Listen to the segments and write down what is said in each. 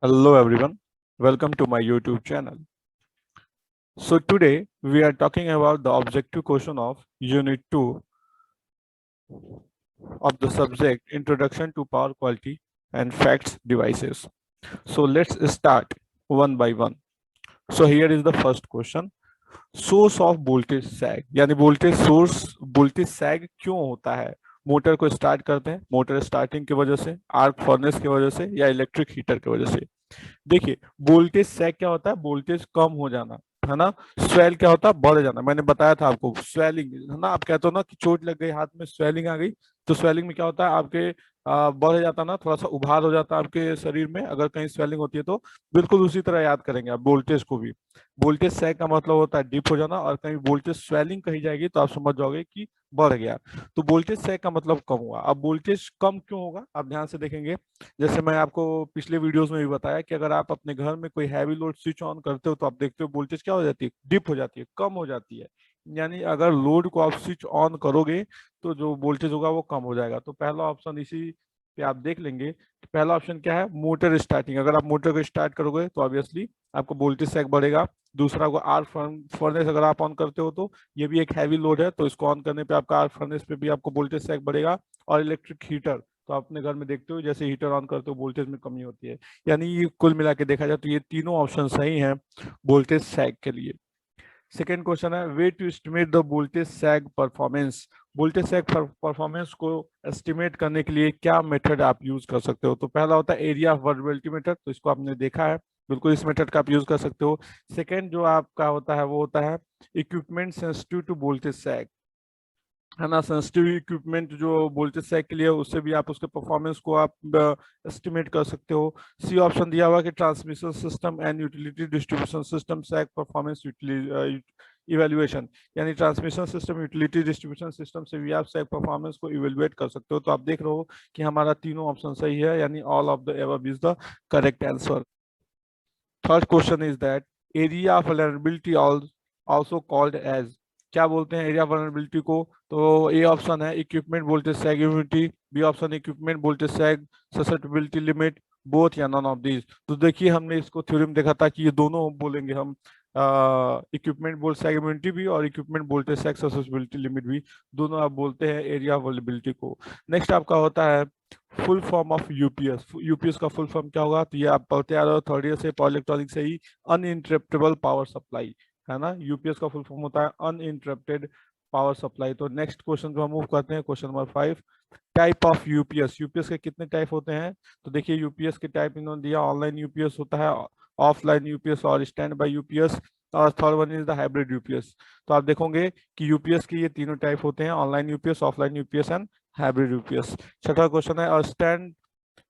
Hello everyone, welcome to my YouTube channel. So today we are talking about the objective question of Unit 2 of the subject Introduction to Power Quality and Facts Devices. So let's start one by one. So here is the first question. Source of voltage sag यानी voltage source voltage सैग क्यों होता है। Motor को start करते हैं, motor starting की वजह से, आर्क फर्नेस की वजह से या इलेक्ट्रिक हीटर की वजह से। देखिए वोल्टेज सैग क्या होता है, वोल्टेज कम हो जाना है ना। स्वेल क्या होता है, बढ़ जाना। मैंने बताया था आपको स्वेलिंग है ना। आप कहते हो ना कि चोट लग गई, हाथ में स्वेलिंग आ गई, तो स्वेलिंग में क्या होता है आपके बढ़ जाता ना, थोड़ा सा उभार हो जाता है आपके शरीर में अगर कहीं स्वेलिंग होती है तो। बिल्कुल उसी तरह याद करेंगे आप वोल्टेज को भी। वोल्टेज सैग का मतलब होता है डिप हो जाना, और कहीं वोल्टेज स्वेलिंग कही जाएगी तो आप समझ जाओगे कि बढ़ गया। तो वोल्टेज सैग का मतलब कम हुआ। अब वोल्टेज कम क्यों होगा, आप ध्यान से देखेंगे। जैसे मैं आपको पिछले वीडियोस में भी बताया कि अगर आप अपने घर में कोई हैवी लोड स्विच ऑन करते हो तो आप देखते हो वोल्टेज क्या हो जाती है, डिप हो जाती है, कम हो जाती है। यानी अगर लोड को आप स्विच ऑन करोगे तो जो वोल्टेज होगा वो कम हो जाएगा। तो पहला ऑप्शन इसी पे आप देख लेंगे कि पहला ऑप्शन क्या है, मोटर स्टार्टिंग। अगर आप मोटर को स्टार्ट करोगे तो ऑब्वियसली आपको वोल्टेज सैग बढ़ेगा। दूसरा को आर्क फर्नेस अगर आप ऑन करते हो तो ये भी एक हैवी लोड है, तो इसको ऑन करने पे आपका आर्क फर्नेस पे भी आपको वोल्टेज सैग बढ़ेगा। और इलेक्ट्रिक हीटर, तो आप अपने घर में देखते हो जैसे हीटर ऑन करते हो वोल्टेज में कमी होती है। यानी ये कुल मिला के देखा जाए तो ये तीनों ऑप्शन सही हैं वोल्टेज सैग के लिए। सेकेंड क्वेश्चन है, way to estimate the voltage sag performance. Voltage sag performance को एस्टिमेट करने के लिए क्या मेथड आप यूज कर सकते हो। तो पहला होता है एरिया ऑफ वर्टिबिलिटी मेथड, तो इसको आपने देखा है, बिल्कुल इस मेथड का आप यूज कर सकते हो। सेकेंड जो आपका होता है वो होता है इक्विपमेंट सेंसिटिव टू वोल्टेज सैग, है ना। सेंसिटिव इक्विपमेंट जो वोल्टेज सैग के लिए है, उससे भी आप उसके परफॉर्मेंस को आप एस्टिमेट कर सकते हो। सी ऑप्शन दिया हुआ है कि transmission system and utility distribution system sag performance evaluation, यानी transmission system utility distribution system से भी आप सैग परफॉर्मेंस को इवेल्युएट कर सकते हो। तो आप देख रहे हो कि हमारा तीनों ऑप्शन सही है, यानी all of the above is the correct answer. Third question is that area of vulnerability also called as. क्या बोलते हैं एरिया वल्नरेबिलिटी को। तो ए ऑप्शन है equipment voltage sag unity, B option equipment voltage sag susceptibility limit, both या none of these. तो देखिए हमने इसको थ्योरम देखा था कि ये दोनों बोलेंगे हम, इक्विपमेंट वोल्टेज सैग यूनिटी भी और equipment voltage sag susceptibility limit भी, दोनों आप बोलते हैं एरिया वल्नरेबिलिटी को। नेक्स्ट आपका होता है full form of UPS. UPS का फुल फॉर्म क्या होगा, तो ये आप पढ़ते आ रहे हो थर्ड ईयर से पावर इलेक्ट्रॉनिक्स से ही, अनइंटरप्टेबल पावर सप्लाई, है ना। यूपीएस का फुल फॉर्म होता है अनइंटरप्टेड पावर सप्लाई। तो नेक्स्ट क्वेश्चन जो हम मूव करते हैं, question number 5, type of UPS. UPS के कितने टाइप होते हैं। तो देखिए यूपीएस के टाइप इन्होंने दिया, ऑनलाइन यूपीएस होता है, ऑफलाइन यूपीएस और स्टैंड बाय यूपीएस, और third one is the hybrid UPS. तो आप देखोगे कि यूपीएस के ये तीनों टाइप होते हैं, online UPS, offline UPS and hybrid UPS. छठा क्वेश्चन है, stand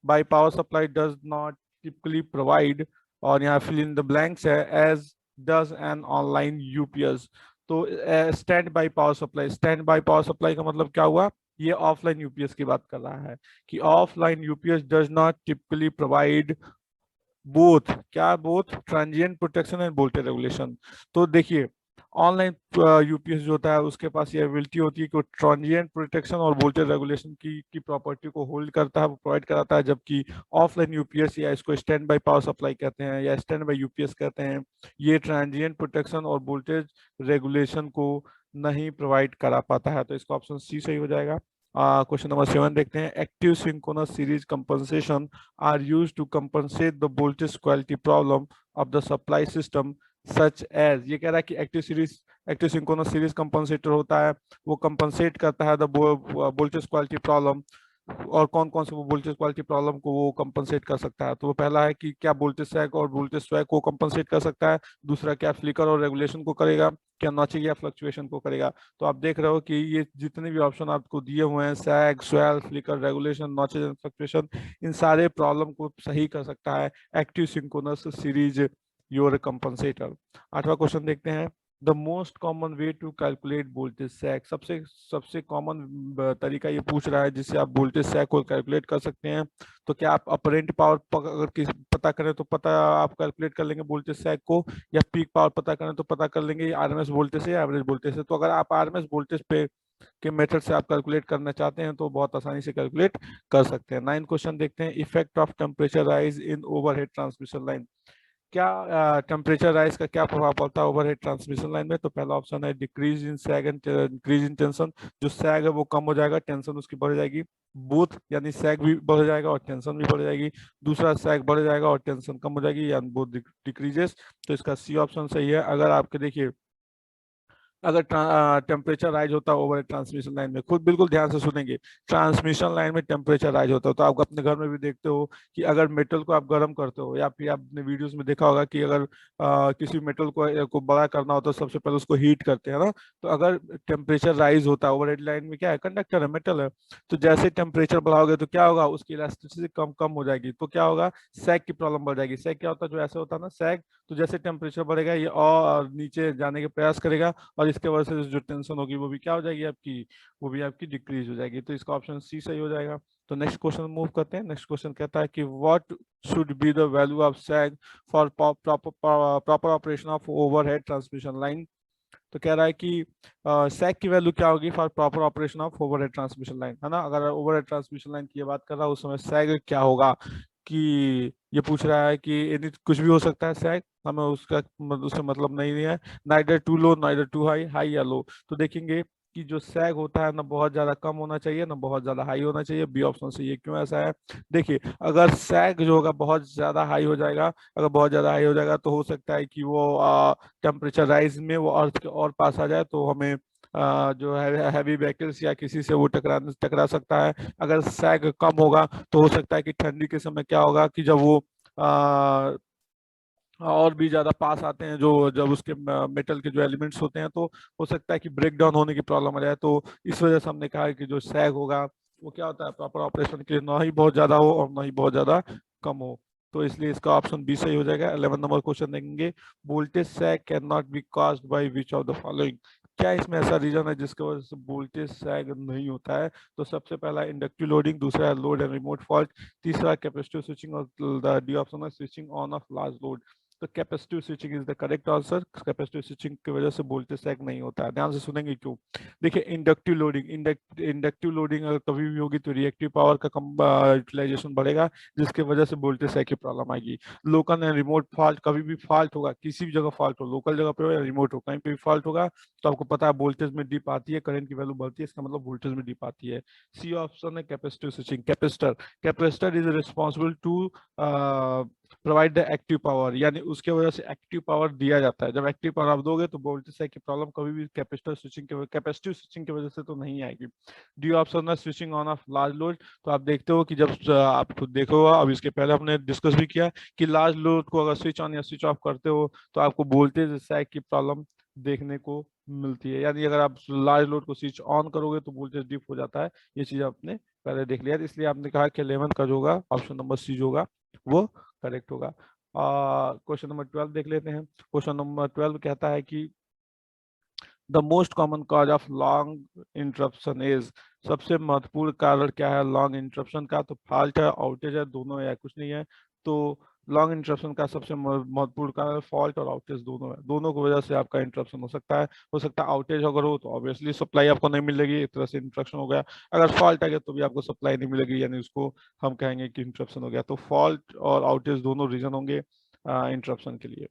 by power supply does not typically provide, और यहाँ फिल इन द ब्लैंक्स है, as does an online UPS. तो standby power supply, standby power supply का मतलब क्या हुआ, ये ऑफलाइन यूपीएस की बात कर रहा है कि offline UPS does not typically provide both, क्या both transient protection and voltage regulation. तो देखिए ऑनलाइन यूपीएस जो होता है उसके पास ये एबिलिटी होती है कि वो ट्रांजिएंट प्रोटेक्शन और वोल्टेज रेगुलेशन की प्रॉपर्टी को होल्ड करता है, वो प्रोवाइड कराता है। जबकि ऑफलाइन यूपीएस, या इसको स्टैंड बाय पावर सप्लाई कहते हैं या स्टैंड बाय यूपीएस कहते हैं, ये ट्रांजिएंट प्रोटेक्शन और वोल्टेज रेगुलेशन को नहीं प्रोवाइड करा पाता है। तो इसका ऑप्शन सी सही हो जाएगा। क्वेश्चन नंबर 7 देखते हैं, active synchronous series compensation are used to compensate the voltage quality problem of the supply system such as। ये कह रहा है कि एक्टिव सिंक्रोनस सीरीज कंपनसेटर होता है, वो कंपनसेट करता है द वोल्टेज क्वालिटी प्रॉब्लम। और कौन कौन से वो वोल्टेज क्वालिटी प्रॉब्लम को वो कंपनसेट कर सकता है। तो वो पहला है कि क्या वोल्टेज सैग और वोल्टेज स्वैग को कंपनसेट कर सकता है। दूसरा क्या फ्लिकर और रेगुलेशन को करेगा, क्या नॉचिंग या फ्लक्चुएशन को करेगा। तो आप देख रहे हो कि ये जितने भी ऑप्शन आपको दिए हुए हैं, sag, swell, flicker, regulation, notches and fluctuation, इन सारे प्रॉब्लम को सही कर सकता है active synchronous series your compensator. आठवां क्वेश्चन देखते हैं, the most common way to calculate voltage sag. सबसे सबसे कॉमन तरीका ये पूछ रहा है जिससे आप वोल्टेज सैग को कैलकुलेट कर सकते हैं। तो क्या आप अपरेंट पावर अगर पता करें तो पता आप कैलकुलेट कर लेंगे वोल्टेज सैग को, या पीक पावर पता करें तो पता कर लेंगे आरएमएस वोल्टेज से या एवरेज वोल्टेज से। तो अगर आप आरएमएस वोल्टेज पे के मेथड से आप कैलकुलेट करना चाहते हैं तो बहुत आसानी से कैलकुलेट कर सकते हैं। 9 क्वेश्चन देखते हैं, effect of temperature rise in overhead transmission line. क्या टेम्परेचर राइज का क्या प्रभाव पड़ता है ओवरहेड ट्रांसमिशन लाइन में? तो पहला ऑप्शन है decrease in sag and increase in tension. जो सैग है वो कम हो जाएगा, टेंशन उसकी बढ़ जाएगी। बोथ यानी सैग भी बढ़ जाएगा और टेंशन भी बढ़ जाएगी। दूसरा, सैग बढ़ जाएगा और टेंशन कम हो जाएगी, यानी बोथ डिक्रीजेस। तो इसका सी ऑप्शन सही है। अगर आपके देखिए, अगर टेम्परेचर राइज होता है ओवर ट्रांसमिशन लाइन में, खुद बिल्कुल ध्यान से सुनेंगे, ट्रांसमिशन लाइन में टेम्परेचर राइज होता है तो आप अपने घर में भी देखते हो कि अगर मेटल को आप गर्म करते हो, या फिर आपने वीडियोस में देखा होगा कि अगर किसी मेटल को बड़ा करना होता है तो सबसे पहले उसको हीट करते हैं ना। तो अगर टेम्परेचर राइज होता है ओवर लाइन में, क्या है, कंडक्टर है, मेटल है, तो जैसे टेम्परेचर बढ़ाओगे तो क्या होगा, उसकी इलास्टिसिटी कम कम हो जाएगी, तो क्या होगा, सैग की प्रॉब्लम बढ़ जाएगी। सैग क्या होता है, जो ऐसे होता है ना सैग, तो जैसे टेम्परेचर बढ़ेगा ये और नीचे जाने के प्रयास करेगा, और इसके वजह से जो टेंशन होगी वो भी क्या हो जाएगी आपकी, वो भी आपकी डिक्रीज हो जाएगी। तो इसका ऑप्शन सी सही हो जाएगा। तो नेक्स्ट क्वेश्चन मूव करते हैं। नेक्स्ट क्वेश्चन कहता है कि what should be the value of sag for proper operation of overhead transmission line. तो कह रहा है कि सैग की वैल्यू क्या होगी for proper operation of overhead transmission line, है ना। अगर ओवरहेड ट्रांसमिशन लाइन की बात कर रहा है उस समय सैग क्या होगा, कि ये पूछ रहा है कि कुछ भी हो सकता है सैग, हमें उसका उससे मतलब नहीं है। Neither too low neither too high, high या लो। तो देखेंगे कि जो सैग होता है ना बहुत ज्यादा कम होना चाहिए ना बहुत ज्यादा हाई होना चाहिए। बी ऑप्शन से, ये क्यों ऐसा है? देखिए, अगर सैग जो होगा बहुत ज्यादा हाई हो जाएगा, अगर बहुत ज्यादा हाई हो जाएगा तो हो सकता है कि वो टेम्परेचर राइज में वो अर्थ के और पास आ जाए, तो हमें जो है हैवी व्हीकल्स या किसी से वो टकरा सकता है। अगर सैग कम होगा तो हो सकता है कि ठंडी के समय क्या होगा कि जब वो और भी ज्यादा पास आते हैं, जो जब उसके मेटल के जो एलिमेंट्स होते हैं, तो हो सकता है कि ब्रेक डाउन होने की प्रॉब्लम आ जाए। तो इस वजह से हमने कहा है कि जो सैग होगा वो क्या होता है, प्रॉपर ऑपरेशन के लिए ना ही बहुत ज्यादा हो और ना ही बहुत ज्यादा कम हो। तो इसलिए इसका ऑप्शन बी सही हो जाएगा। 11 नंबर क्वेश्चन देखेंगे, voltage sag can not be caused by which of the following. क्या इसमें ऐसा रीजन है जिसकी वजह से वोल्टेज सैग नहीं होता है? तो सबसे पहला इंडक्टिव लोडिंग, दूसरा लोड एंड रिमोट फॉल्ट, तीसरा कैपेसिटिव स्विचिंग, और द डी ऑप्शन है switching on off large load. तो capacitive switching is the correct answer. Capacitive switching की वजह से वोल्टेज सैग नहीं होता है। ध्यान से सुनेंगे क्यों। देखिए, इंडक्टिव लोडिंग, इंडक्टिव लोडिंग अगर कभी भी होगी तो रिएक्टिव पावर का कम यूटिलाइजेशन बढ़ेगा, जिसकी वजह से वोल्टेज सैग की प्रॉब्लम आएगी। लोकल एंड रिमोट फॉल्ट, कभी भी फॉल्ट होगा, किसी भी जगह फॉल्ट हो, लोकल जगह पे हो या रिमोट हो, कहीं पे भी फॉल्ट होगा तो आपको पता है वोल्टेज में डिप आती है, करंट की वैल्यू बढ़ती है, इसका मतलब वोल्टेज में डिप आती है। सी ऑप्शन है capacitive switching. Capacitor, capacitor is responsible to provide the active power, यानी उसके वजह से एक्टिव पावर दिया जाता है। जब एक्टिव पावर आप दोगे तो वोल्टेज सैग की प्रॉब्लम कभी भी कैपेसिटर स्विचिंग के कैपेसिटिव स्विचिंग की वजह से तो नहीं आएगी। डी ऑप्शन है switching on off large load. तो आप देखते हो कि जब आप खुद देखो, अब इसके पहले हमने डिस्कस भी किया कि लार्ज लोड को अगर स्विच ऑन या स्विच ऑफ करते हो तो आपको वोल्टेज सैग की प्रॉब्लम देखने को मिलती है। यानी अगर आप लार्ज लोड को स्विच ऑन करोगे तो वोल्टेज डिप हो जाता है। ये चीज आपने पहले देख लिया, इसलिए आपने कहा कि 11 का जो होगा ऑप्शन नंबर सी जो होगा वो करेक्ट होगा। क्वेश्चन नंबर 12 देख लेते हैं। क्वेश्चन नंबर 12 कहता है कि the most common cause of long interruption is. सबसे महत्वपूर्ण कारण क्या है लॉन्ग इंटरप्शन का? तो फॉल्ट है, आउटेज है, दोनों या कुछ नहीं है। तो लॉन्ग इंटरप्शन का सबसे महत्वपूर्ण कारण फॉल्ट और आउटेज दोनों है। दोनों की वजह से आपका इंटरप्शन हो सकता है। हो सकता है आउटेज अगर हो तो ऑब्वियसली सप्लाई आपको नहीं मिलेगी, एक तरह से इंटरप्शन हो गया। अगर फॉल्ट आ गया तो भी आपको सप्लाई नहीं मिलेगी, यानी उसको हम कहेंगे कि इंटरप्शन हो गया। तो फॉल्ट और आउटेज दोनों रीजन होंगे इंटरप्शन के लिए।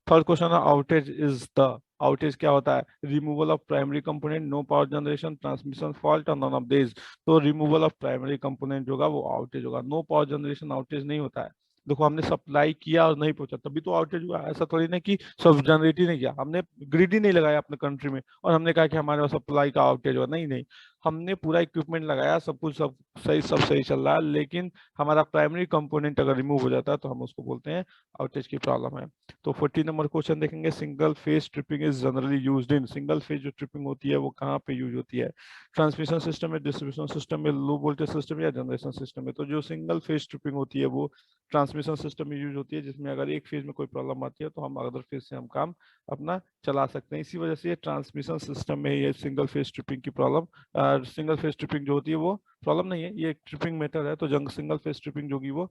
थर्ड क्वेश्चन है आउटेज इज द। आउटेज क्या होता है? Removal of primary component, no power generation, transmission fault और नन ऑफ दिस। तो रिमूवल ऑफ प्राइमरी कंपोनेंट जो होगा वो आउटेज होगा। नो पावर जनरेशन आउटेज नहीं होता है। देखो, हमने सप्लाई किया और नहीं पहुंचा तभी तो आउटेज हुआ। ऐसा थोड़ी ना कि सब जनरेट ही नहीं किया, हमने ग्रिड ही नहीं लगाया अपने कंट्री में और हमने कहा कि हमारे पास सप्लाई का आउटेज हुआ। नहीं नहीं, हमने पूरा इक्विपमेंट लगाया, सब कुछ सब सही चल रहा है, लेकिन हमारा प्राइमरी कंपोनेंट अगर रिमूव हो जाता है तो हम उसको बोलते हैं आउटेज की प्रॉब्लम है। तो 14 नंबर क्वेश्चन देखेंगे, single phase tripping is generally used in. Single phase जो ट्रिपिंग होती है वो कहाँ पे यूज होती है? ट्रांसमिशन सिस्टम में, डिस्ट्रीब्यूशन सिस्टम में, लो वोल्टेज सिस्टम या जनरेशन सिस्टम में? तो जो सिंगल फेज ट्रिपिंग होती है वो ट्रांसमिशन सिस्टम में यूज होती है, जिसमें अगर एक फेज में कोई प्रॉब्लम आती है तो हम अदर फेज से हम काम अपना चला सकते हैं। इसी वजह से ट्रांसमिशन सिस्टम में ये सिंगल फेज ट्रिपिंग की प्रॉब्लम, सिंगल फेज ट्रिपिंग जो होती है वो प्रॉब्लम नहीं है, ये एक ट्रिपिंग मेथड है। तो जंग सिंगल फेज ट्रिपिंग जो होगी वो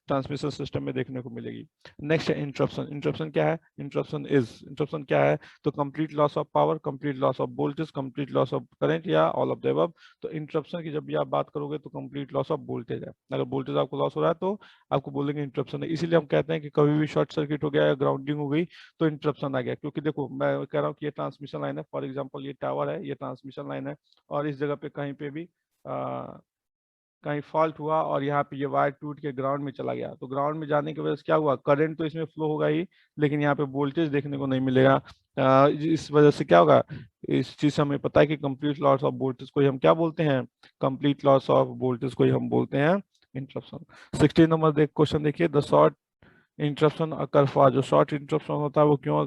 ट्रांसमिशन सिस्टम में देखने को मिलेगी। नेक्स्ट है इंटरप्शन। इंटरप्शन क्या है? इंटरप्शन क्या है? तो complete loss of power, complete loss of voltage, complete loss of current या ऑल ऑफ द अबव। तो इंटरप्शन की जब भी आप बात करोगे तो कंप्लीट लॉस ऑफ वोल्टेज है। अगर वोल्टेज आपको लॉस हो रहा है तो आपको बोलेंगे इंटरप्शन है। इसीलिए हम कहते हैं कि कभी भी शॉर्ट सर्किट हो गया या ग्राउंडिंग हो गई तो इंटरप्शन आ गया। क्योंकि देखो मैं कह रहा हूँ कि ये ट्रांसमिशन लाइन है, फॉर एग्जाम्पल ये टावर है, ये ट्रांसमिशन लाइन है, और इस जगह पे कहीं पे भी कहीं फॉल्ट हुआ और यहाँ पे ये वायर टूट के ग्राउंड में चला गया, तो ग्राउंड में जाने की वजह से क्या हुआ? करंट तो इसमें फ्लो होगा ही, लेकिन यहाँ पे वोल्टेज देखने को नहीं मिलेगा। इस वजह से क्या होगा? इस चीज से हमें पता है कि कंप्लीट लॉस ऑफ वोल्टेज को ही हम क्या बोलते हैं? कंप्लीट लॉस ऑफ वोल्टेज को ही हम बोलते हैं इंटरप्शन। 16 नंबर क्वेश्चन देखिए, the short interruption occur for. जो शॉर्ट इंटरप्शन होता है वो क्यों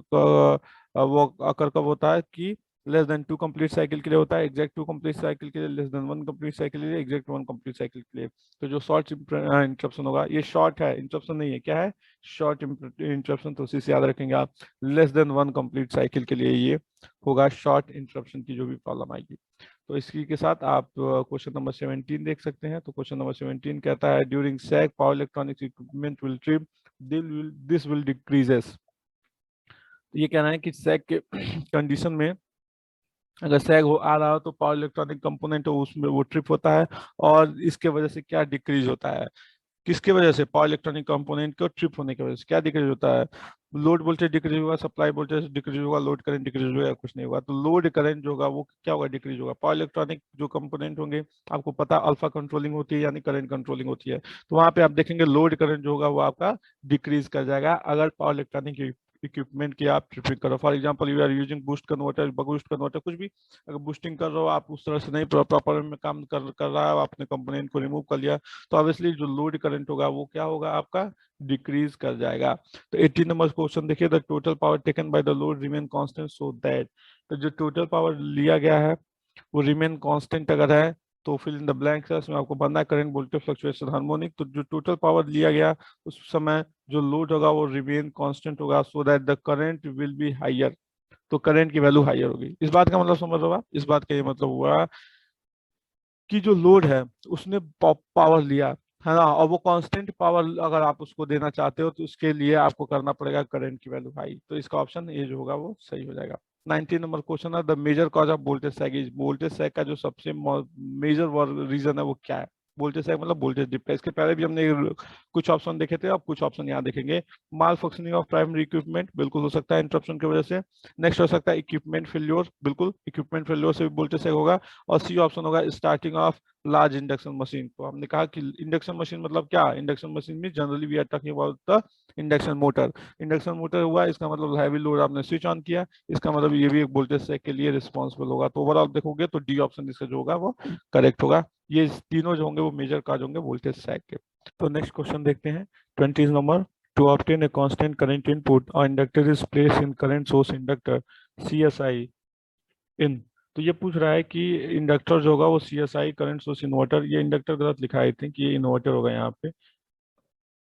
वो अकर कब होता है? कि लेस देन 2 कंप्लीट साइकिल के लिए होता है, एग्जैक्ट 2 कंप्लीट साइकिल के लिए, लेस देन 1 कंप्लीट साइकिल के लिए, एग्जैक्ट 1 कंप्लीट साइकिल के लिए। तो जो शॉर्ट इंटरप्शन होगा, ये शॉर्ट है, इंटरप्शन नहीं है, क्या है? Short interruption. तो उसी से याद रखेंगे आप, लेस देन 1 कंप्लीट साइकिल के लिए ये होगा शॉर्ट इंटरप्शन की जो भी प्रॉब्लम आएगी। तो इसी के साथ आप क्वेश्चन नंबर 17 देख सकते हैं। तो क्वेश्चन नंबर 17 कहता है, during sag power electronics equipment will trip, this will decreases. ये कहना है कि सैग के कंडीशन में अगर सैग हो आ रहा हो तो पावर इलेक्ट्रॉनिक कंपोनेंट हो उसमें वो ट्रिप होता है, और इसके वजह से क्या डिक्रीज होता है? किसके वजह से? पावर इलेक्ट्रॉनिक कंपोनेंट को ट्रिप होने की वजह से क्या डिक्रीज होता है? लोड वोल्टेज डिक्रीज होगा, सप्लाई वोल्टेज डिक्रीज होगा, लोड करंट डिक्रीज होगा, कुछ नहीं होगा। तो लोड करंट जो होगा वो क्या होगा? डिक्रीज होगा। पावर इलेक्ट्रॉनिक जो कंपोनेंट होंगे, आपको पता है अल्फा कंट्रोलिंग होती है यानी करंट कंट्रोलिंग होती है, तो वहां पे आप देखेंगे लोड करंट जो होगा वो आपका डिक्रीज कर जाएगा अगर पावर इलेक्ट्रॉनिक इक्विपमेंट की आप ट्रिपिंग करो। For example you are using boost converter कुछ भी, अगर बूस्टिंग कर रहे हो आप उस तरह से नहीं प्रॉपर में काम कर रहा है, आपने कंपोनेंट को रिमूव कर लिया, तो ऑब्वियसली जो लोड करंट होगा वो क्या होगा? आपका डिक्रीज कर जाएगा। तो 18 नंबर क्वेश्चन देखिए, the total power taken by the load remain constant so that. तो जो टोटल पावर लिया गया है वो रिमेन कांस्टेंट अगर है तो फिल इन द ब्लैंक्स है, उसमें आपको भरना है करंट वोल्टेज फ्लक्चुएशन हार्मोनिक। तो जो टोटल पावर लिया गया उस समय जो लोड होगा वो रिमेन कांस्टेंट होगा, so that the current will be higher. तो करंट की वैल्यू हायर होगी। इस बात का मतलब समझ रहे हो आप? इस बात का ये मतलब हुआ कि जो लोड है उसने पावर लिया है ना, और वो कांस्टेंट पावर अगर आप उसको देना चाहते हो तो उसके लिए आपको करना पड़ेगा करंट की वैल्यू हाई। तो इसका ऑप्शन ए जो होगा वो सही हो जाएगा। 19 नंबर क्वेश्चन है, the major cause of voltage sag is. Voltage sag का जो सबसे मेजर रीजन है वो क्या है? वोल्टेज सैग मतलब वोल्टेज डिप का। इसके पहले भी हमने कुछ ऑप्शन देखे थे, अब कुछ ऑप्शन यहाँ देखेंगे। माल फंक्शनिंग ऑफ प्राइमरी इक्विपमेंट, बिल्कुल हो सकता है इंटरप्शन की वजह से। नेक्स्ट हो सकता है इक्विपमेंट फेल्योर, बिल्कुल इक्विपमेंट फेल्योर से भी वोल्टेज सैग होगा। और सी ऑप्शन होगा starting of large induction machine. तो हमने कहा कि इंडक्शन मशीन मतलब क्या? इंडक्शन मशीन में generally we are talking about the induction motor. Induction motor हुआ, इसका मतलब हैवी लोड आपने स्विच ऑन किया, इसका मतलब ये भी एक वोल्टेज सैग के लिए रिस्पॉन्सिबल होगा। तो ओवरऑल देखोगे तो डी ऑप्शन इसका जो होगा वो करेक्ट होगा। ये तीनों जो होंगे वो मेजर काज होंगे वोल्टेज सैग के। तो नेक्स्ट क्वेश्चन देखते हैं 20 number. To obtain a constant current input और inductor is place in current source inductor CSI in. तो ये पूछ रहा है कि इंडक्टर जो होगा वो CSI करंट सोर्स इन्वर्टर, ये इंडक्टर गलत लिखा है, कि ये इन्वर्टर होगा यहाँ पे।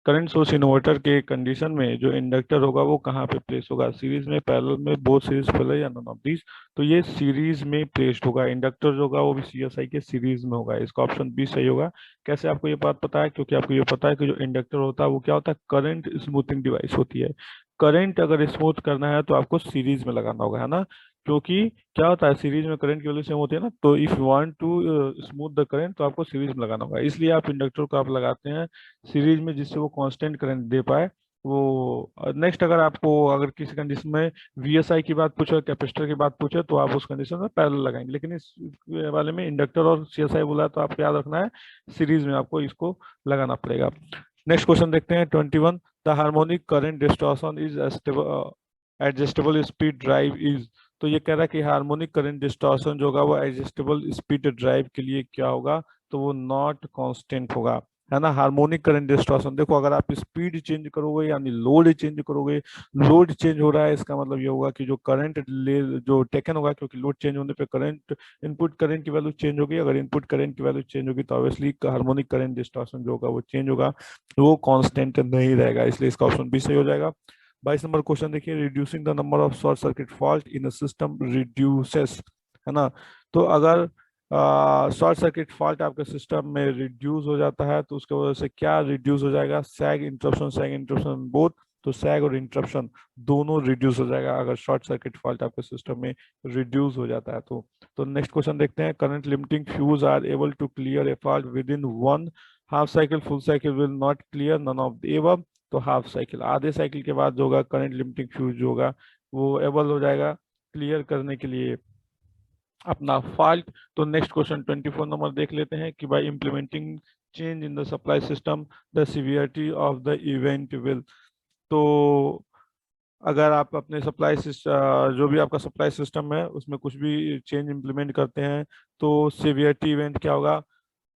करंट सोर्स इन्वर्टर के कंडीशन में जो इंडक्टर होगा वो कहाँ पे प्लेस होगा? सीरीज में, पैरेलल में, बोथ सीरीज पैरेलल या नॉन ऑफ दीज? तो ये सीरीज में प्लेस्ड होगा। इंडक्टर जो होगा वो भी CSI के सीरीज में होगा। इसका ऑप्शन बी सही होगा। कैसे आपको ये बात पता है? क्योंकि आपको ये पता है कि जो इंडक्टर होता है वो क्या होता है? करंट स्मूथिंग डिवाइस होती है। करंट अगर स्मूथ करना है तो आपको सीरीज में लगाना होगा, है ना। क्योंकि क्या होता है, सीरीज में करंट की वैल्यू सेम होती है ना, तो if you want to smooth the current तो आपको सीरीज में लगाना होगा। इसलिए आप इंडक्टर को आप लगाते हैं सीरीज में, जिससे वो कांस्टेंट करंट दे पाए वो। नेक्स्ट अगर आपको अगर किसी कंडीशन में VSI की बात पूछे, कैपेसिटर की बात पूछे, तो आप उस कंडीशन में पैरेलल लगाएंगे, लेकिन इस वाले में इंडक्टर और CSI बोला है तो आपको याद रखना है सीरीज में आपको इसको लगाना पड़ेगा। नेक्स्ट क्वेश्चन देखते हैं 21। The harmonic current distortion is adjustable speed drive is. तो ये कह रहा है कि हार्मोनिक करंट डिस्टॉर्शन जो होगा वो एडजस्टेबल स्पीड ड्राइव के लिए क्या होगा? तो वो नॉट कांस्टेंट होगा, है ना। हार्मोनिक करंट डिस्टॉर्शन, देखो अगर आप स्पीड चेंज करोगे यानी लोड चेंज करोगे, लोड चेंज हो रहा है, इसका मतलब ये होगा कि जो करंट जो टेकन होगा, क्योंकि लोड चेंज होने पे करंट, इनपुट करंट की वैल्यू चेंज होगी। अगर इनपुट करंट की वैल्यू चेंज होगी तो ऑब्वियसली हार्मोनिक करंट डिस्टॉर्शन जो होगा वो चेंज होगा, वो कांस्टेंट नहीं रहेगा। इसलिए इसका ऑप्शन बी सही हो जाएगा। 22 नंबर क्वेश्चन देखिए, reducing the number of short circuit fault in a system reduces, है ना। तो अगर शॉर्ट सर्किट फॉल्ट आपके सिस्टम में रिड्यूस हो जाता है, तो उसके वजह से क्या रिड्यूस हो जाएगा, सैग इंटरप्शन बोथ। तो सैग और इंटरप्शन दोनों रिड्यूस हो जाएगा अगर शॉर्ट सर्किट फॉल्ट आपके सिस्टम में रिड्यूस हो जाता है तो नेक्स्ट क्वेश्चन देखते हैं। Current limiting fuse are able to clear a fault within one half cycle, full cycle will not clear none of the above. तो हाफ साइकिल, आधे साइकिल के बाद जो होगा करंट लिमिटिंग फ्यूज जो होगा वो एबल हो जाएगा क्लियर करने के लिए अपना फॉल्ट। तो नेक्स्ट क्वेश्चन 24 नंबर देख लेते हैं कि bye implementing change in the supply system the severity of the event will. तो अगर आप अपने सप्लाई सिस्टम, जो भी आपका सप्लाई सिस्टम है उसमें कुछ भी चेंज इम्प्लीमेंट करते हैं तो सीवियरिटी इवेंट क्या होगा,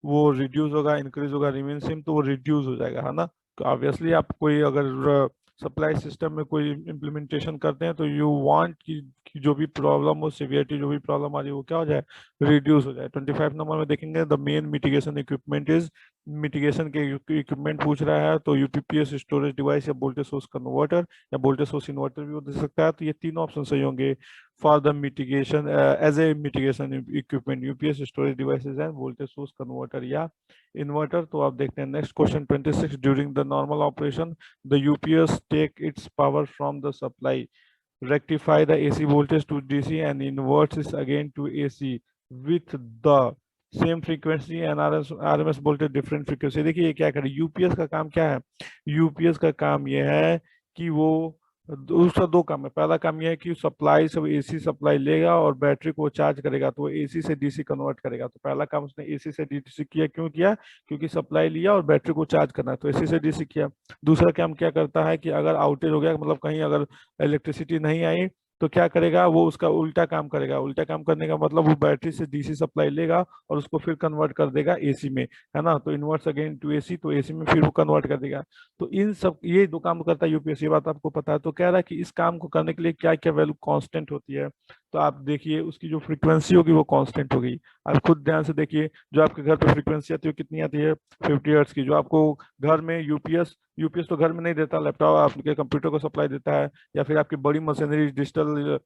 वो रिड्यूस होगा, इंक्रीज होगा, रिमेन सेम, तो वो रिड्यूस हो जाएगा, है ना। तो ऑब्वियसली आप कोई अगर सप्लाई सिस्टम में कोई इम्प्लीमेंटेशन करते हैं तो यू वांट कि जो भी प्रॉब्लम हो, सिवियरिटी जो भी प्रॉब्लम आ रही है वो क्या हो जाए, रिड्यूस हो जाए। 25 नंबर में देखेंगे the main mitigation equipment is, mitigation के इक्विपमेंट पूछ रहा है तो यूपीपीएस, स्टोरेज डिवाइस या वोल्टेज सोर्स कन्वर्टर या वोल्टेज सोर्स इन्वर्टर भी हो दे सकता है। तो ये तीनों ऑप्शन सही होंगे for the mitigation as a mitigation equipment, UPS, storage devices and voltage source converter या इन्वर्टर। तो आप देखते हैं next question 26, during the normal operation the UPS take its power from the supply, rectify the AC voltage to DC and inverts it again to AC with the same frequency and RMS voltage different frequency। देखिए ये क्या करे, UPS का काम क्या है, UPS का काम ये है कि वो उसका दो काम है। पहला काम यह है कि सप्लाई सब एसी सप्लाई लेगा और बैटरी को चार्ज करेगा, तो वो एसी से डीसी कन्वर्ट करेगा। तो पहला काम उसने एसी से डीसी किया, क्यों किया, क्योंकि सप्लाई लिया और बैटरी को चार्ज करना है, तो एसी से डीसी किया। दूसरा काम क्या करता है कि अगर आउटेज हो गया, मतलब कहीं अगर इलेक्ट्रिसिटी नहीं आई, तो क्या करेगा, वो उसका उल्टा काम करेगा। उल्टा काम करने का मतलब वो बैटरी से डीसी सप्लाई लेगा और उसको फिर कन्वर्ट कर देगा एसी में, है ना। तो इन्वर्ट्स अगेन टू एसी, तो एसी में फिर वो कन्वर्ट कर देगा। तो इन सब ये दो काम करता है यूपीएस, ये बात आपको पता है। तो कह रहा है कि इस काम को करने के लिए क्या क्या वैल्यू कांस्टेंट होती है। तो आप देखिए उसकी जो फ्रीक्वेंसी होगी वो कांस्टेंट होगी। आप खुद ध्यान से देखिए, जो आपके घर पे फ्रीक्वेंसी आती है कितनी आती है, 50 हर्ट्ज की। जो आपको घर में यूपीएस यूपीएस तो घर में नहीं देता, लैपटॉप आपके कंप्यूटर को सप्लाई देता है, या फिर आपकी बड़ी मशीनरी डिजिटल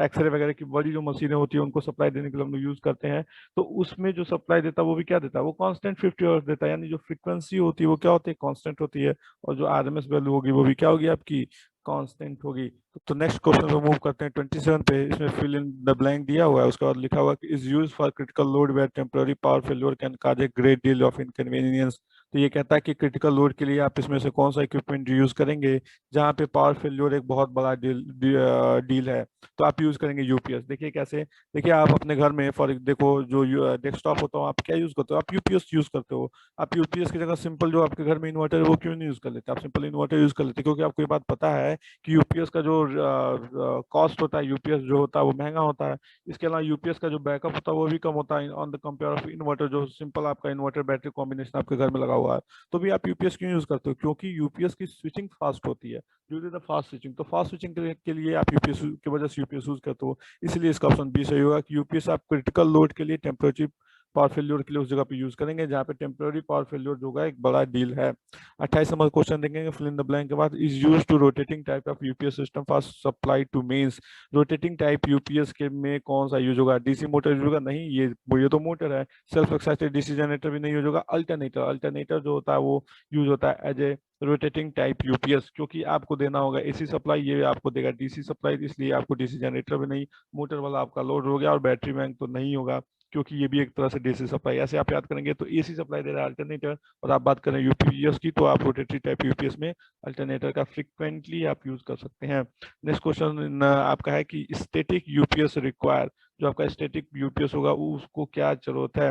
एक्सरे वगैरह की बड़ी जो मशीनें होती है उनको सप्लाई देने के लिए हम लोग यूज करते हैं। तो उसमें जो सप्लाई देता है वो भी क्या देता है, वो कांस्टेंट 50 हर्ट्ज देता है। यानी जो फ्रीक्वेंसी होती है वो क्या होती है, कांस्टेंट होती है, और जो आरएमएस वैल्यू होगी वो भी क्या होगी, आपकी कांस्टेंट होगी। तो नेक्स्ट क्वेश्चन पे मूव करते हैं 27 पे। इसमें फिल इन द ब्लैंक दिया हुआ है, उसके बाद लिखा हुआ है is use for critical load where temporary power failure can cause a great deal of inconvenience. तो ये कहता है कि क्रिटिकल लोड के लिए आप इसमें से कौन सा इक्विपमेंट यूज करेंगे जहां पे पावर फेल्योर एक बहुत बड़ा डील है। तो आप यूज करेंगे यूपीएस। देखिए कैसे, देखिए आप अपने घर में फॉर देखो जो डेस्कटॉप होता है आप क्या यूज करते हो, आप यूपीएस यूज करते हो। आप यूपीएस की जगह सिंपल जो आपके घर में इन्वर्टर है वो क्यों नहीं यूज कर लेते, आप सिंपल इन्वर्टर यूज कर लेते, क्योंकि आपको ये बात पता है कि यूपीएस का जो कॉस्ट होता है, यूपीएस जो होता है वो महंगा होता है। इसके अलावा यूपीएस का जो बैकअप होता है वो भी कम होता है on the compare of inverter, जो सिंपल आपका इन्वर्टर बैटरी कॉम्बिनेशन आपके घर में लगा हुआ है। तो भी आप यूपीएस क्यों यूज करते हो, क्योंकि यूपीएस की स्विचिंग फास्ट होती है, due to the fast switching. तो फास्ट स्विचिंग के लिए आप यूपीएस की वजह से यूपीएस यूज करते हो। इसलिए इसका ऑप्शन बी सही होगा कि यूपीएस आप क्रिटिकल लोड के लिए, टेम्परेचर पावर फेल्योर के लिए उस जगह पे यूज करेंगे जहाँ पे टेम्पररी पावर फेल्योर जो होगा एक बड़ा डील है। 28 नंबर क्वेश्चन देखेंगे फिल इन द ब्लैंक के बाद, is use to rotating type of UPS system for supply to mains. Rotating type UPS के में कौन सा यूज होगा, डीसी मोटर यूज होगा, नहीं ये तो मोटर है। सेल्फ एक्साइटेड डीसी जनरेटर भी नहीं यूज होगा। अल्टरनेटर, अल्टरनेटर जो होता है वो यूज होता है as a rotating type UPS, क्योंकि आपको देना होगा एसी सप्लाई, ये आपको देगा डीसी सप्लाई, इसलिए आपको डीसी जनरेटर भी नहीं, मोटर वाला आपका लोड हो गया, और बैटरी बैंक तो नहीं होगा क्योंकि ये भी एक तरह से डीसी सप्लाई। ऐसे आप याद करेंगे तो एसी सप्लाई दे रहा है अल्टरनेटर, और आप बात करें यूपीएस की तो आप रोटेटरी टाइप यूपीएस में अल्टरनेटर का फ्रिक्वेंटली आप यूज कर सकते हैं। नेक्स्ट क्वेश्चन आपका है कि स्टैटिक यूपीएस रिक्वायर, जो आपका स्टैटिक यूपीएस होगा उसको क्या जरूरत है,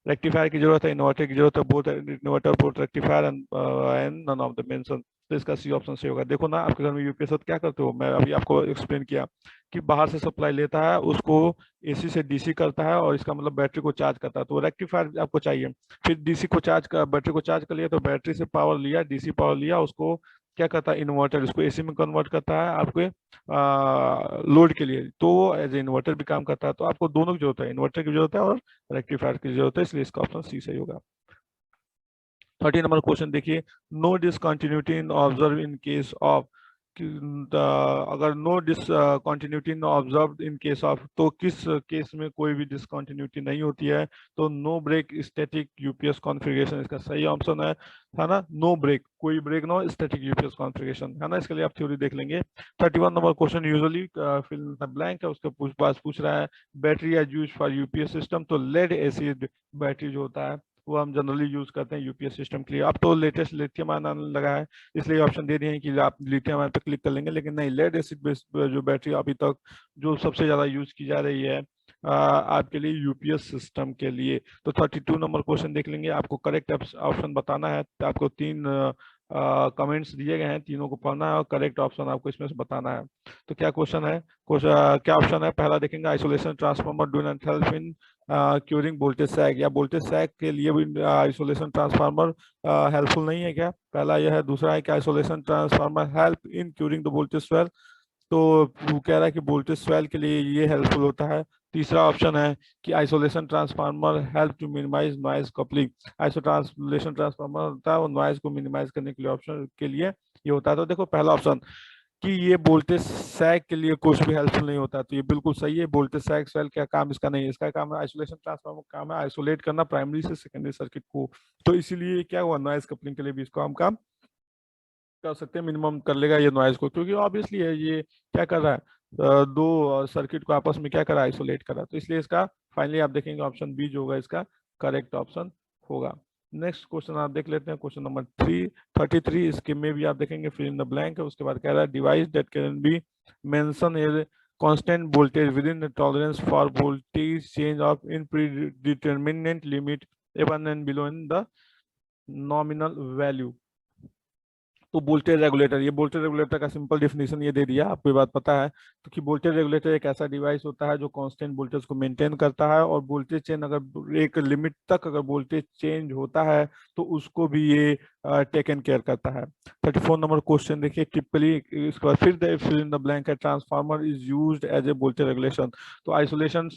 रेक्टिफायर की जरूरत है, इन्वर्टर की जरूरत है, both inverter both rectifier and none of the mention. तो इसका सी ऑप्शन सही होगा। देखो ना आपके घर में यूपीएस तो क्या करते हो, मैं अभी आपको एक्सप्लेन किया कि बाहर से सप्लाई लेता है, उसको एसी से डीसी करता है, और इसका मतलब बैटरी को चार्ज करता है, तो रेक्टिफायर आपको चाहिए। फिर डीसी को चार्ज कर, बैटरी को चार्ज कर लिया, तो बैटरी से पावर लिया, डीसी पावर लिया, उसको क्या करता है, इन्वर्टर इसको एसी में कन्वर्ट करता है आपके लोड के लिए, तो वो एज ए इन्वर्टर भी काम करता है। तो आपको दोनों की जरूरत है, इन्वर्टर की जरूरत है और रेक्टिफायर की जरूरत है, इसलिए इसका ऑप्शन सी सही होगा। 30 नंबर क्वेश्चन देखिए, no discontinuity in observe in case of अगर no discontinuity no observe in case of, तो किस केस में कोई भी डिसकंटिन्यूटी नहीं होती है? तो no break static UPS configuration इसका सही ऑप्शन है ना? नो ब्रेक, कोई ब्रेक ना हो, स्टैटिक यूपीएस कॉन्फ़िगरेशन है ना। इसके लिए आप थ्योरी देख लेंगे। 31 number question usually fill in the blank है, उसके पास पूछ रहा है battery as use for UPS system. तो लेड एसिड बैटरी जो होता है वो हम जनरली यूज करते हैं यूपीएस सिस्टम के लिए। अब तो लेटेस्ट लिथियम आयन आने लगा है, इसलिए ऑप्शन दे दिए हैं कि आप लिथियम आयन पे क्लिक कर लेंगे, लेकिन नहीं, लेड एसिड बेस्ड जो बैटरी अभी तक जो सबसे ज्यादा यूज की जा रही है आपके लिए यूपीएस सिस्टम के लिए। तो 32 नंबर क्वेश्चन देख लेंगे। आपको करेक्ट ऑप्शन बताना है, तो आपको 3 कमेंट्स दिए गए हैं, तीनों को पढ़ना है और करेक्ट ऑप्शन आपको इसमें से बताना है। तो क्या क्वेश्चन है, क्या ऑप्शन है? पहला देखेंगे, isolation transformer do not help in curing voltage sag, या वोल्टेज सैग के लिए भी आइसोलेशन ट्रांसफार्मर हेल्पफुल नहीं है क्या? पहला यह है। दूसरा है कि isolation transformer help in curing the voltage swell, तो वो कह रहा है कि वोल्टेज स्वेल के लिए ये हेल्पफुल होता है। तीसरा ऑप्शन है कि isolation transformer help to minimize noise coupling, isolation transformer होता है वो नॉइज को मिनिमाइज करने के लिए ऑप्शन के लिए ये होता है। तो देखो पहला ऑप्शन कि ये वोल्टेज सैग के लिए कुछ भी हेल्पफुल नहीं होता, तो ये बिल्कुल सही है। वोल्टेज सैग स्वेल क्या काम इसका नहीं है, इसका काम है आइसोलेशन ट्रांसफार्मर काम है आइसोलेट करना प्राइमरी से सेकेंडरी सर्किट को। तो इसीलिए क्या हुआ, नॉइज कपलिंग के लिए भी इसको हम काम कर सकते हैं, मिनिमम कर लेगा ये नॉइज को, क्योंकि ऑब्वियसली है ये क्या कर रहा है, दो सर्किट को आपस में क्या कर रहा है, आइसोलेट कर रहा है। तो इसलिए इसका फाइनली आप देखेंगे ऑप्शन बी जो होगा इसका करेक्ट ऑप्शन होगा। नेक्स्ट क्वेश्चन आप देख लेते हैं, क्वेश्चन नंबर 33। इसके में भी आप देखेंगे फिल इन द ब्लैंक है। उसके बाद कह रहा है device that can be mention A constant voltage within the tolerance for voltage change of in predetermined limit above and below in the nominal value। तो वोल्टेज रेगुलेटर, ये voltage regulator का simple definition ये दे दिया, आपको ये बात पता है। तो कि वोल्टेज रेगुलेटर एक ऐसा डिवाइस होता है जो कांस्टेंट वोल्टेज को मेंटेन करता है, और वोल्टेज चेंज अगर एक लिमिट तक अगर वोल्टेज चेंज होता है तो उसको भी ये टेकन केयर करता है। 34 नंबर क्वेश्चन देखिए, टिपिकली इसके बाद फिर फिल इन द ब्लैंक है, transformer is used as a voltage regulation. तो आइसोलेशन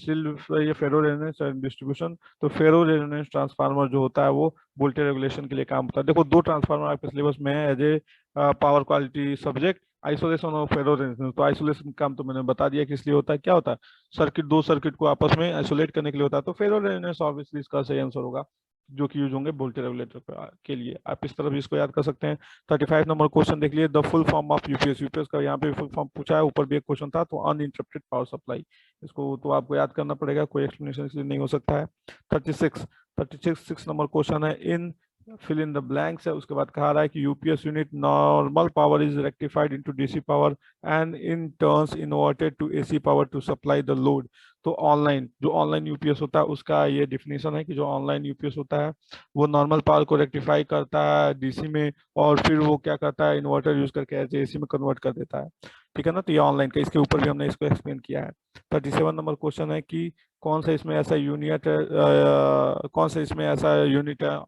ये फेरो रेजोनेंस डिस्ट्रीब्यूशन, तो फेरो रेजोनेंस ट्रांसफार्मर जो होता है वो वोल्टेज रेगुलेशन के लिए काम होता है। देखो दो ट्रांसफार्मर आपके सिलेबस में है as a power quality subject, isolation और फेरो रेजोनेंस। तो आइसोलेशन काम तो मैंने बता दिया किस लिए होता है, क्या होता है, सर्किट दो सर्किट को आपस में आइसोलेट करने के लिए होता है। तो फेरो रेजोनेंस ऑब्वियसली इसका सही आंसर होगा, जो कि यूज होंगे वोल्टेज रेगुलेटर के लिए। आप इस तरफ इसको याद कर सकते हैं। 35 नंबर क्वेश्चन देख लिए, the full form of UPS. UPS का यहाँ पे फुल फॉर्म पूछा है, ऊपर भी एक क्वेश्चन था, तो अनइंटरप्टेड पावर सप्लाई, इसको तो आपको याद करना पड़ेगा, कोई एक्सप्लेनेशन इसलिए नहीं हो सकता है। 36 नंबर क्वेश्चन है, in fill in the blanks है। उसके बाद कहा रहा है कि UPS unit normal power is rectified into DC power and in turns inverted to AC power to supply the load. तो ऑनलाइन जो ऑनलाइन यूपीएस होता है उसका ये डिफिनेशन है कि जो ऑनलाइन यूपीएस होता है वो नॉर्मल पावर को रेक्टिफाई करता है डीसी में, और फिर वो क्या करता है, इन्वर्टर यूज करके ऐसे एसी में कन्वर्ट कर देता है। ठीक है ना, तो ये ऑनलाइन का, इसके ऊपर भी हमने इसको एक्सप्लेन किया है। 37 नंबर क्वेश्चन है कि कौन सा इसमें ऐसा यूनिट है, कौन सा इसमें ऐसा यूनिट है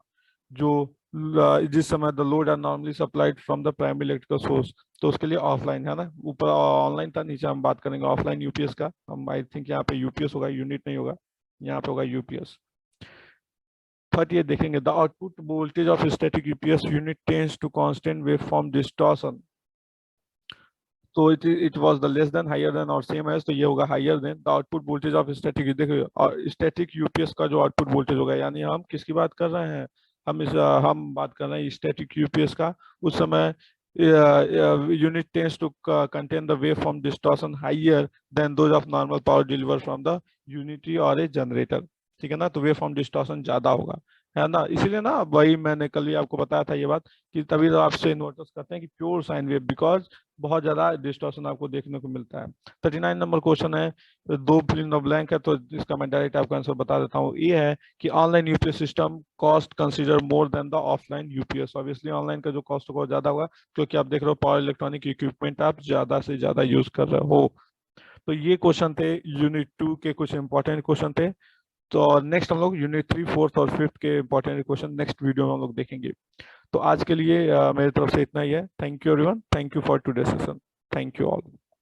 जो जिस समय the load are normally supplied from the primary electrical source. तो उसके लिए ऑफलाइन है ना, ऊपर ऑनलाइन था, नीचे हम बात करेंगे ऑफलाइन यूपीएस का। हम आई थिंक यहाँ पे यूपीएस होगा, यूनिट नहीं होगा, यहाँ पे होगा यूपीएस। 38 देखेंगे, the output voltage of static UPS unit tends to constant waveform distortion. तो it was the less than, higher than और सेम एज, तो ये होगा higher than the output voltage of static. देखिए और स्टैटिक यूपीएस का जो output voltage होगा, यानी हम किसकी बात कर रहे हैं, हम बात कर रहे हैं स्टैटिक यूपीएस का। उस समय unit tends to contain the waveform distortion higher than those of normal power delivered from the unity or a generator। ठीक है ना, तो वेवफॉर्म डिस्टॉर्शन ज्यादा होगा, है ना। इसीलिए ना वही मैंने कल भी आपको बताया था ये बात, कि तभी तो आपसे इन्वर्टर्स करते हैं कि प्योर साइन वेव, बिकॉज बहुत ज्यादा डिस्टॉर्शन आपको देखने को मिलता है। 39 नंबर क्वेश्चन है, दो फिल इन द ब्लैंक है, तो इसका मैं डायरेक्ट आपको आंसर बता देता हूँ। ये है कि online UPS system cost consider more than the offline UPS. Obviously online का जो कॉस्ट होगा ज्यादा होगा, क्योंकि आप देख रहे हो पावर इलेक्ट्रॉनिक इक्विपमेंट आप ज्यादा से ज्यादा यूज कर रहे हो। तो ये क्वेश्चन थे यूनिट 2 के, कुछ इंपॉर्टेंट क्वेश्चन थे। तो नेक्स्ट हम लोग यूनिट 3, 4th और 5th के इंपॉर्टेंट क्वेश्चन नेक्स्ट वीडियो में हम लोग देखेंगे। तो आज के लिए मेरी तरफ से इतना ही है। Thank you everyone, thank you for today session, thank you all.